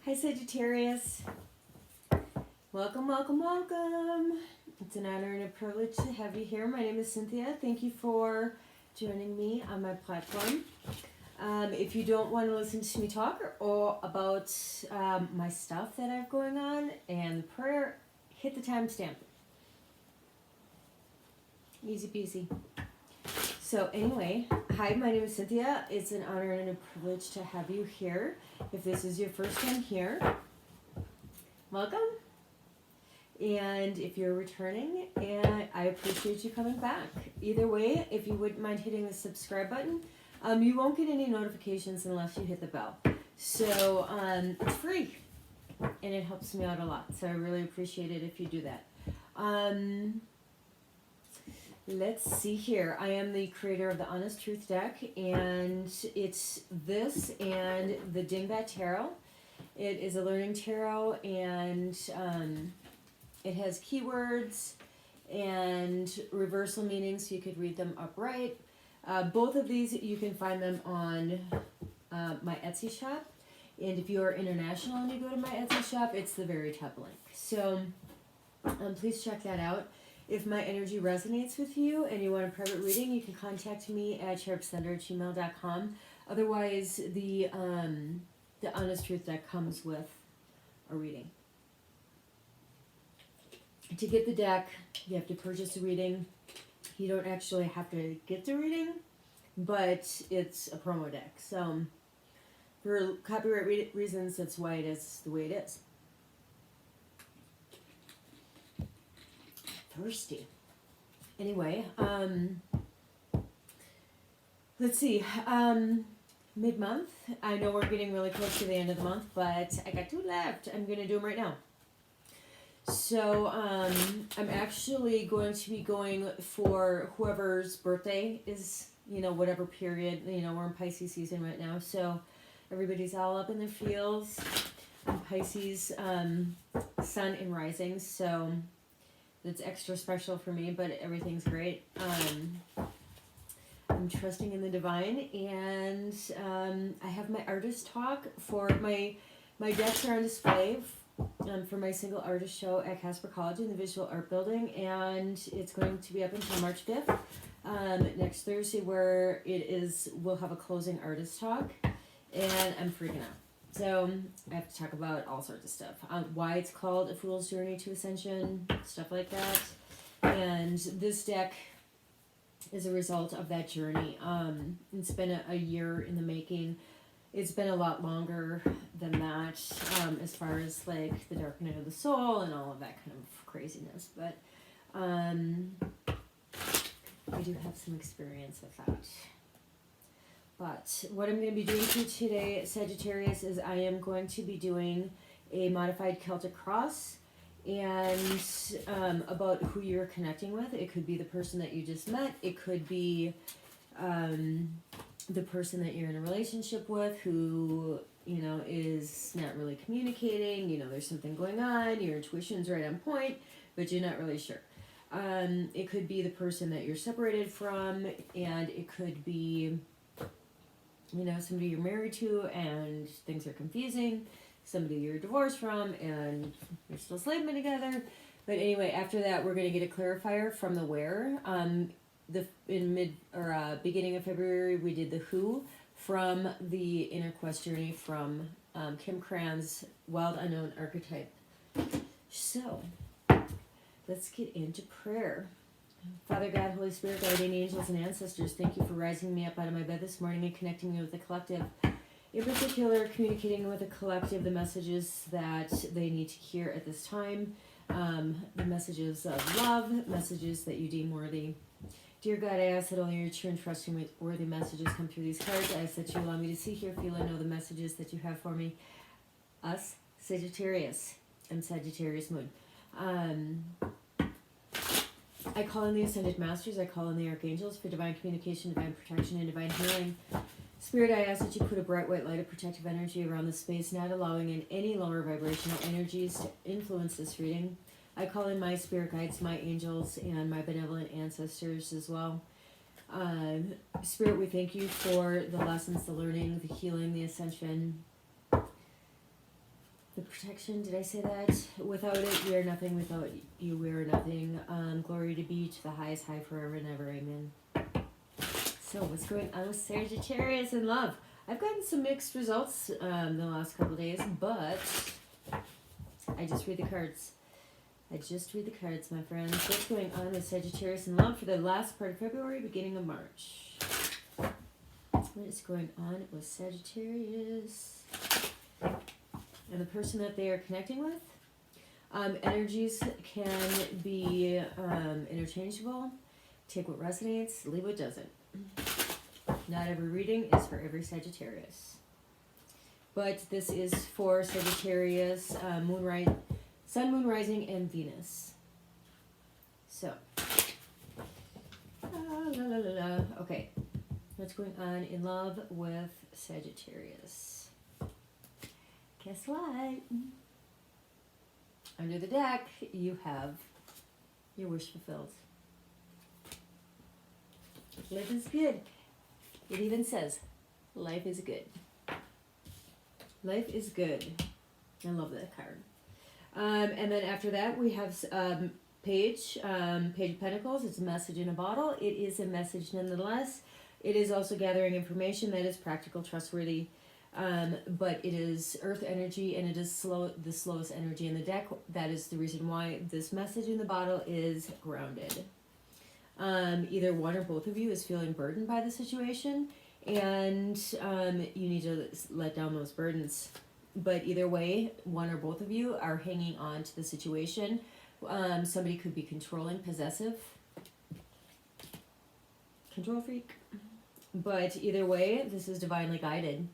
Hi Sagittarius. Welcome, welcome, welcome. It's an honor and a privilege to have you here. My name is Cynthia. Thank you for joining me on my platform. If you don't want to listen to me talk or about my stuff that I have going on and prayer, hit the timestamp. Easy peasy. So anyway, hi, my name is Cynthia. It's an honor and a privilege to have you here. If this is your first time here, welcome. And if you're returning, and I appreciate you coming back. Either way, if you wouldn't mind hitting the subscribe button, you won't get any notifications unless you hit the bell. So it's free, and it helps me out a lot. So I really appreciate it if you do that. Let's see here. I am the creator of the Honest Truth deck, and it's this and the Dingbat Tarot. It is a learning tarot, and it has keywords and reversal meanings, so you could read them upright. Both of these, you can find them on my Etsy shop. And if you are international and you go to my Etsy shop, it's the very top link. So please check that out. If my energy resonates with you and you want a private reading, you can contact me at cherubsender@gmail.com. Otherwise, the Honest Truth deck comes with a reading. To get the deck, you have to purchase a reading. You don't actually have to get the reading, but it's a promo deck. So for copyright reasons, that's why it is the way it is. Thirsty. Anyway, let's see. Mid-month. I know we're getting really close to the end of the month, but I got 2 left. I'm going to do them right now. So I'm actually going to be going for whoever's birthday is, whatever period. We're in Pisces season right now, so everybody's all up in their feels. I'm Pisces sun and rising, so it's extra special for me, but everything's great. I'm trusting in the divine, and I have my artist talk for my decks are on display for my single artist show at Casper College in the Visual Art Building, and it's going to be up until March 5th, next Thursday, where we'll have a closing artist talk, and I'm freaking out. So I have to talk about all sorts of stuff. Why it's called A Fool's Journey to Ascension, stuff like that. And this deck is a result of that journey. It's been a year in the making. It's been a lot longer than that, as far as like the dark night of the soul and all of that kind of craziness. But I do have some experience with that. But what I'm going to be doing for you today, Sagittarius, is I am going to be doing a modified Celtic cross and about who you're connecting with. It could be the person that you just met. It could be the person that you're in a relationship with who, is not really communicating. There's something going on. Your intuition's right on point, but you're not really sure. It could be the person that you're separated from, and it could be somebody you're married to and things are confusing, somebody you're divorced from and you're still slaving together. But anyway, after that, we're going to get a clarifier from the wearer. Beginning of February, we did the who from the Inner Quest Journey from Kim Cran's Wild Unknown Archetype. So let's get into prayer. Father God, Holy Spirit, guardian angels, and ancestors, thank you for rising me up out of my bed this morning and connecting me with the collective. In particular, communicating with the collective the messages that they need to hear at this time, the messages of love, messages that you deem worthy. Dear God, I ask that only your true and trusting worthy messages come through these cards. I ask that you allow me to see, hear, feel, and know the messages that you have for me. Us, Sagittarius. I'm Sagittarius Moon. I call in the Ascended Masters, I call in the Archangels for divine communication, divine protection, and divine healing. Spirit, I ask that you put a bright white light of protective energy around the space, not allowing in any lower vibrational energies to influence this reading. I call in my spirit guides, my angels, and my benevolent ancestors as well. Spirit, we thank you for the lessons, the learning, the healing, the ascension, The protection, did I say that? Without it, we are nothing. Without you, we are nothing. Glory to be to the highest high forever and ever. Amen. So, what's going on with Sagittarius in love? I've gotten some mixed results the last couple days, but I just read the cards. I just read the cards, my friends. What's going on with Sagittarius in love for the last part of February, beginning of March? What is going on with Sagittarius and the person that they are connecting with? Energies can be interchangeable. Take what resonates, leave what doesn't. Not every reading is for every Sagittarius. But this is for Sagittarius, Sun, Moon, Rising, and Venus. So, okay. What's going on in love with Sagittarius? Guess what? Under the deck, you have your wish fulfilled. Life is good. It even says, life is good. Life is good. I love that card. And then after that, we have Page of Pentacles. It's a message in a bottle. It is a message nonetheless. It is also gathering information that is practical, trustworthy, but it is earth energy, and it is the slowest energy in the deck. That is the reason why this message in the bottle is grounded. Either one or both of you is feeling burdened by the situation, and you need to let down those burdens. But either way, one or both of you are hanging on to the situation. Somebody could be controlling, possessive, control freak. But either way, this is divinely guided.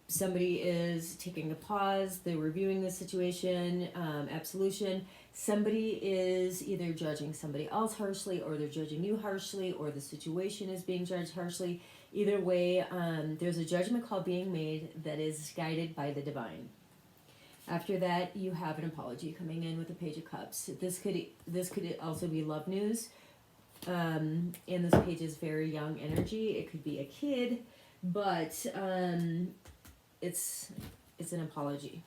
Somebody is taking a pause, they're reviewing the situation, absolution. Somebody is either judging somebody else harshly, or they're judging you harshly, or the situation is being judged harshly. Either way, there's a judgment call being made that is guided by the divine. After that, you have an apology coming in with the Page of Cups. This could also be love news. And this page is very young energy. It could be a kid, but it's an apology.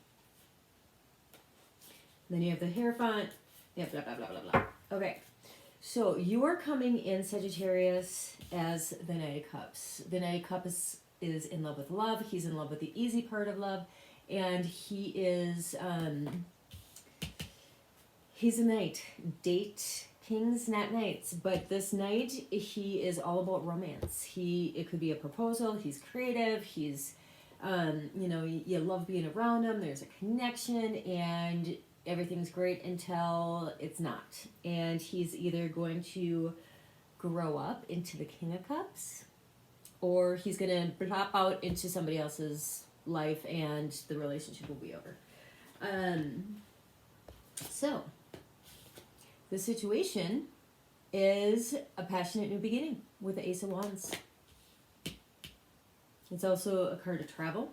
Then you have the Hierophant. Yeah, blah, blah, blah, blah, blah. Okay. So you are coming in, Sagittarius, as the Knight of Cups. The Knight of Cups is in love with love. He's in love with the easy part of love. And he is, he's a knight. Date kings, not knights. But this knight, he is all about romance. It could be a proposal. He's creative. He's, you love being around him. There's a connection, and everything's great until it's not. And he's either going to grow up into the King of Cups, or he's going to plop out into somebody else's life, and the relationship will be over. So, the situation is a passionate new beginning with the Ace of Wands. It's also a card of travel.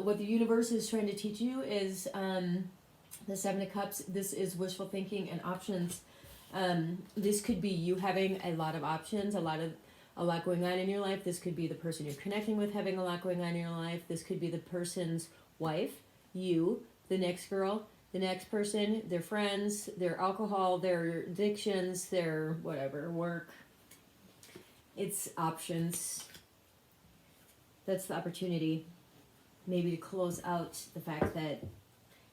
What the universe is trying to teach you is the Seven of Cups. This is wishful thinking and options. This could be you having a lot of options, a lot going on in your life. This could be the person you're connecting with having a lot going on in your life. This could be the person's wife, you, the next girl, the next person, their friends, their alcohol, their addictions, their whatever, work. It's options. That's the opportunity. Maybe to close out the fact that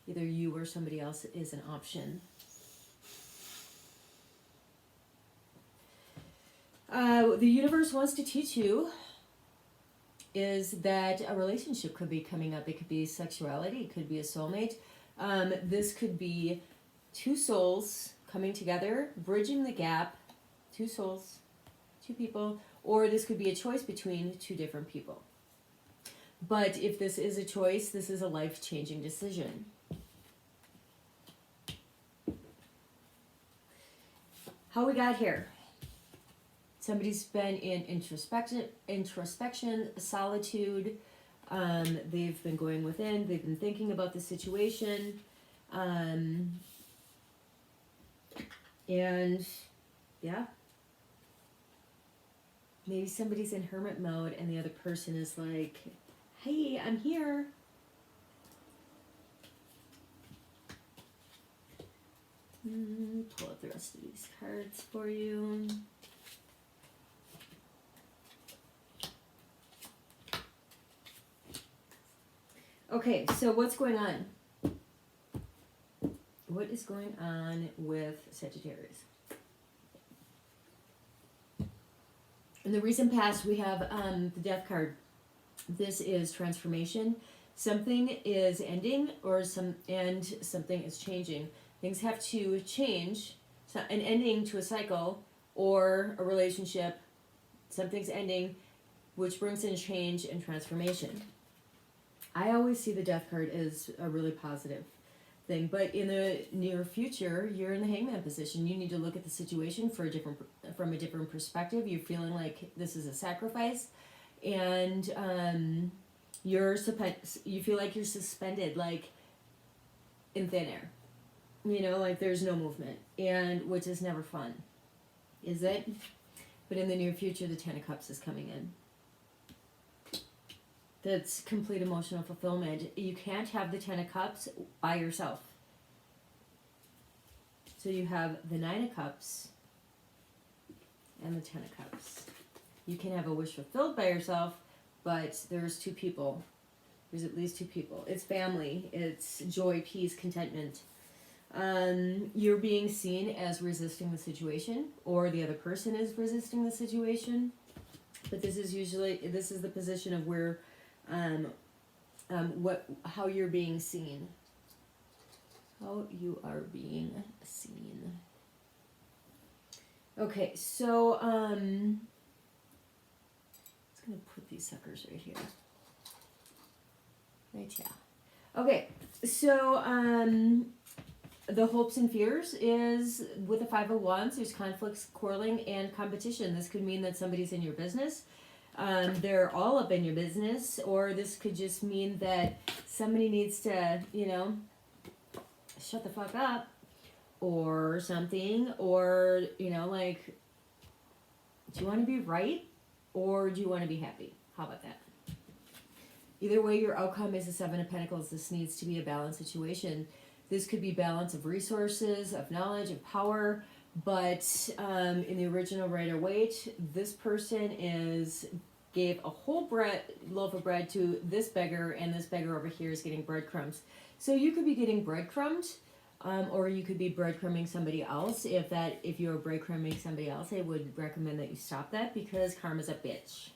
either you or somebody else is an option. The universe wants to teach you is that a relationship could be coming up. It could be sexuality. It could be a soulmate. This could be two souls coming together, bridging the gap. Two souls, two people. Or this could be a choice between two different people. But if this is a choice, this is a life-changing decision. How we got here? Somebody's been in introspection, solitude. They've been going within. They've been thinking about the situation. And yeah. Maybe somebody's in hermit mode and the other person is like, hey, I'm here. Pull out the rest of these cards for you. Okay, so what's going on? What is going on with Sagittarius? In the recent past, we have the Death card. This is transformation. Something is ending, or something is changing. Things have to change. So an ending to a cycle or a relationship. Something's ending, which brings in change and transformation. I always see the Death card as a really positive thing, but in the near future, you're in the Hangman position. You need to look at the situation from a different perspective. You're feeling like this is a sacrifice, and you feel like you're suspended, like in thin air. You know, like there's no movement, and which is never fun, is it? But in the near future, the Ten of Cups is coming in. That's complete emotional fulfillment. You can't have the Ten of Cups by yourself. So you have the Nine of Cups and the Ten of Cups. You can have a wish fulfilled by yourself, but there's two people. There's at least two people. It's family. It's joy, peace, contentment. You're being seen as resisting the situation, or the other person is resisting the situation. But this is the position of where how you're being seen. How you are being seen. Okay, so I'm just gonna put these suckers right here. Right, yeah. Okay, so the hopes and fears is with the Five of Wands. There's conflicts, quarreling, and competition. This could mean that somebody's in your business. They're all up in your business, or this could just mean that somebody needs to, shut the fuck up or something, or, like, do you want to be right or do you want to be happy? How about that? Either way, your outcome is the Seven of Pentacles. This needs to be a balanced situation. This could be balance of resources, of knowledge, of power, but in the original Rider-Waite, this person gave a whole loaf of bread to this beggar, and this beggar over here is getting breadcrumbs. So you could be getting breadcrumbs, or you could be breadcrumbing somebody else. If you're breadcrumbing somebody else, I would recommend that you stop that, because karma's a bitch.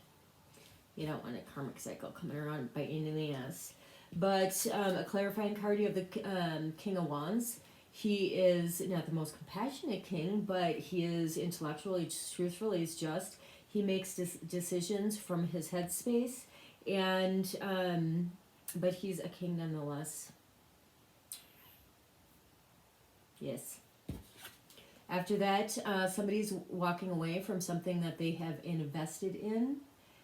You don't want a karmic cycle coming around biting in the ass. But a clarifying card, you have the King of Wands. He is not the most compassionate king, but he is intellectual, he's truthful, he's just. He makes decisions from his headspace, and but he's a king nonetheless. Yes. After that, somebody's walking away from something that they have invested in,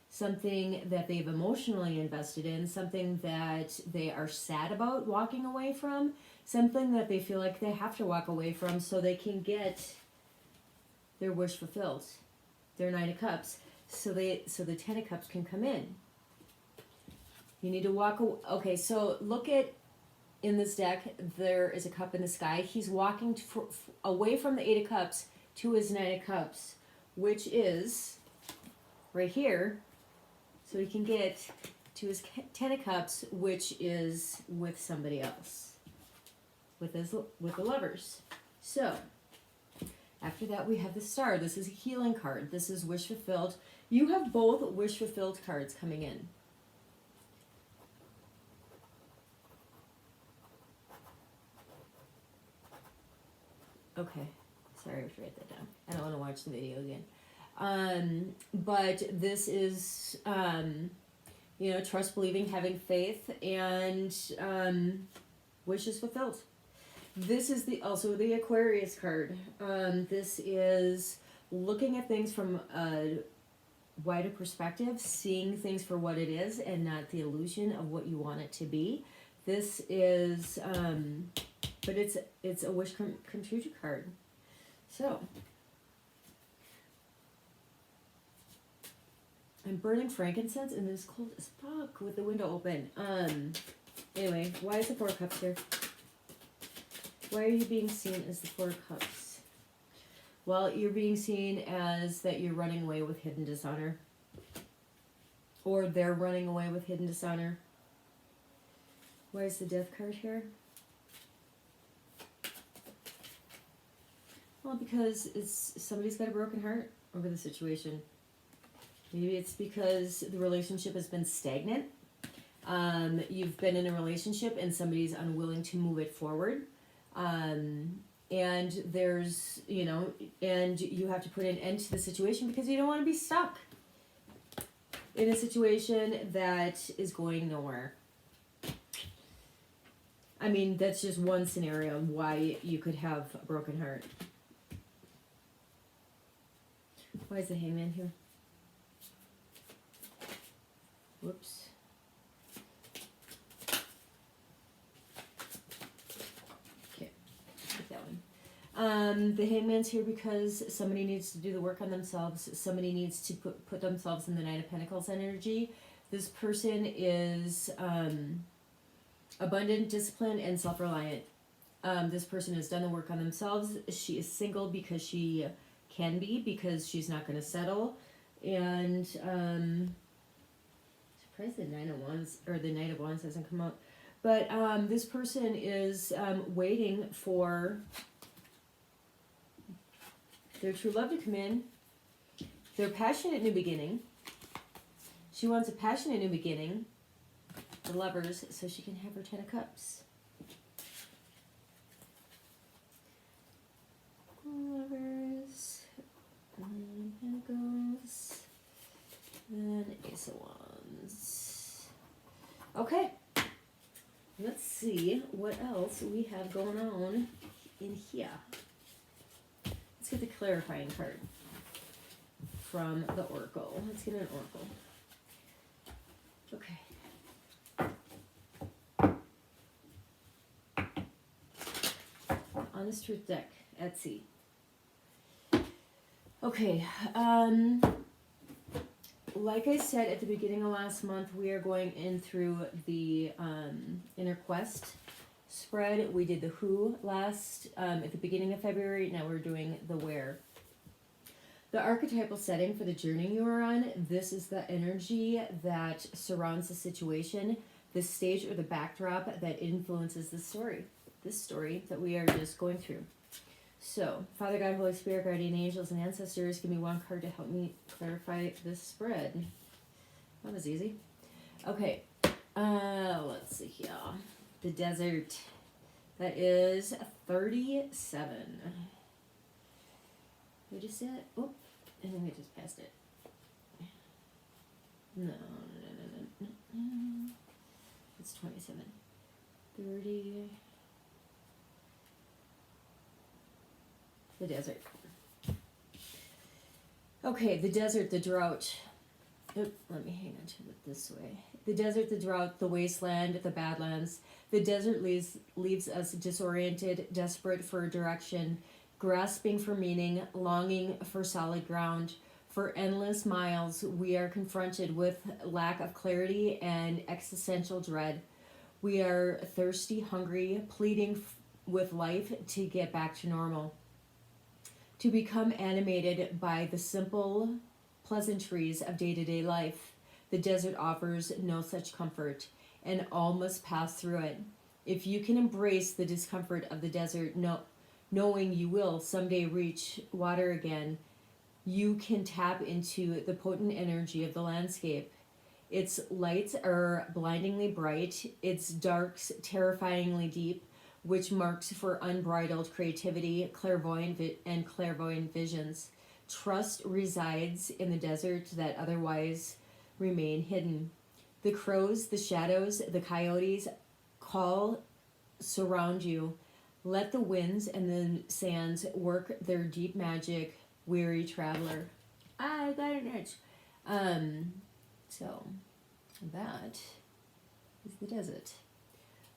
something that they've emotionally invested in, something that they are sad about walking away from, something that they feel like they have to walk away from so they can get their wish fulfilled, their Nine of Cups, so the Ten of Cups can come in. You need to walk away. Okay, so look at, in this deck, there is a cup in the sky. He's walking away from the Eight of Cups to his Nine of Cups, which is right here, so he can get to his Ten of Cups, which is with somebody else, with the Lovers. So after that, we have the Star. This is a healing card. This is wish fulfilled. You have both wish fulfilled cards coming in. Okay, sorry, I have to write that down. I don't want to watch the video again. But this is, trust, believing, having faith, and wishes fulfilled. This is also the Aquarius card. This is looking at things from a wider perspective, seeing things for what it is and not the illusion of what you want it to be. This is, but it's a wish come true card. So I'm burning frankincense and it's cold as fuck with the window open. Anyway, why is the Four of Cups here? Why are you being seen as the Four of Cups? Well, you're being seen as that you're running away with hidden dishonor. Or they're running away with hidden dishonor. Why is the Death card here? Well, because somebody's got a broken heart over the situation. Maybe it's because the relationship has been stagnant. You've been in a relationship and somebody's unwilling to move it forward. And there's, and you have to put an end to the situation because you don't want to be stuck in a situation that is going nowhere. I mean, that's just one scenario why you could have a broken heart. Why is the Hangman here? Whoops. Okay, take that one. The Hangman's here because somebody needs to do the work on themselves. Somebody needs to put themselves in the Knight of Pentacles energy. This person is abundant, disciplined, and self-reliant. This person has done the work on themselves. She is single because she can be, because she's not going to settle. And surprised the Nine of Wands or the Knight of Wands hasn't come out. But this person is waiting for their true love to come in. Their passionate new beginning. She wants a passionate new beginning. The Lovers, so she can have her 10 of Cups. Lovers, Pentacles, then Ace of Wands. Okay, let's see what else we have going on in here. Let's get the clarifying card from the Oracle. Let's get an Oracle. Okay. Honest Truth deck, Etsy. Okay, like I said at the beginning of last month, we are going in through the Inner Quest spread. We did the Who last, at the beginning of February. Now we're doing the Where. The archetypal setting for the journey you are on, this is the energy that surrounds the situation, the stage or the backdrop that influences the story. This story that we are just going through. So, Father God, Holy Spirit, guardian angels, and ancestors, give me one card to help me clarify this spread. That was easy. Okay, let's see here. The Desert. That is 37. What is that? Oh, I think I just passed it. No. It's 27. 30. The desert. Okay, the desert, the drought. Oop, let me hang on to it this way. The desert, the drought, the wasteland, the badlands. The desert leaves us disoriented, desperate for direction, grasping for meaning, longing for solid ground. For endless miles, we are confronted with lack of clarity and existential dread. We are thirsty, hungry, pleading with life to get back to normal. To become animated by the simple pleasantries of day-to-day life. The desert offers no such comfort, and all must pass through it. If you can embrace the discomfort of the desert, knowing you will someday reach water again, you can tap into the potent energy of the landscape. Its lights are blindingly bright, its darks terrifyingly deep, which marks for unbridled creativity, clairvoyant visions. Trust resides in the desert that otherwise remain hidden. The crows, the shadows, the coyotes call, surround you. Let the winds and the sands work their deep magic, weary traveler. I got an itch. So that is the desert.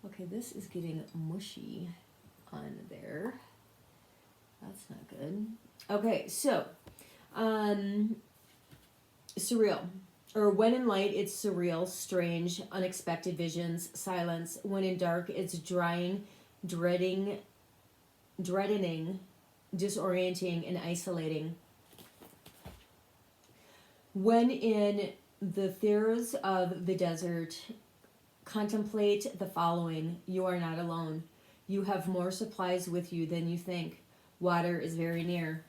Okay, this is getting mushy on there. That's not good. Okay, so surreal. or when in light, it's surreal, strange, unexpected visions, silence. When in dark, it's drying, dreading, dreadening, disorienting, and isolating. When in the thirst of the desert, contemplate the following. You are not alone. You have more supplies with you than you think. Water is very near.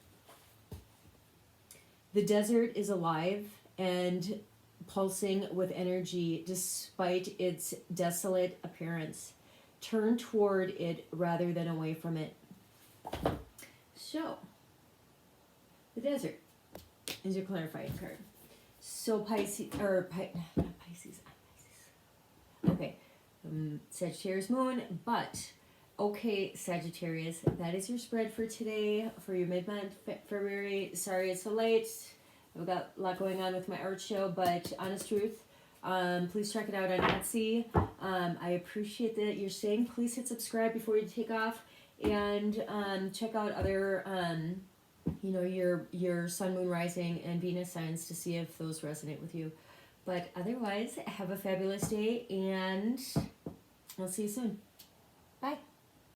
The desert is alive and pulsing with energy despite its desolate appearance. Turn toward it rather than away from it. So, the desert is your clarifying card. So Pisces, or not Pisces, okay, Sagittarius moon, but okay, Sagittarius, that is your spread for today, for your mid-month February. Sorry it's so late. I've got a lot going on with my art show, but honest truth, please check it out on Etsy. I appreciate that you're staying. Please hit subscribe before you take off, and check out other, your sun, moon, rising, and Venus signs to see if those resonate with you. But otherwise, have a fabulous day, and I'll see you soon. Bye.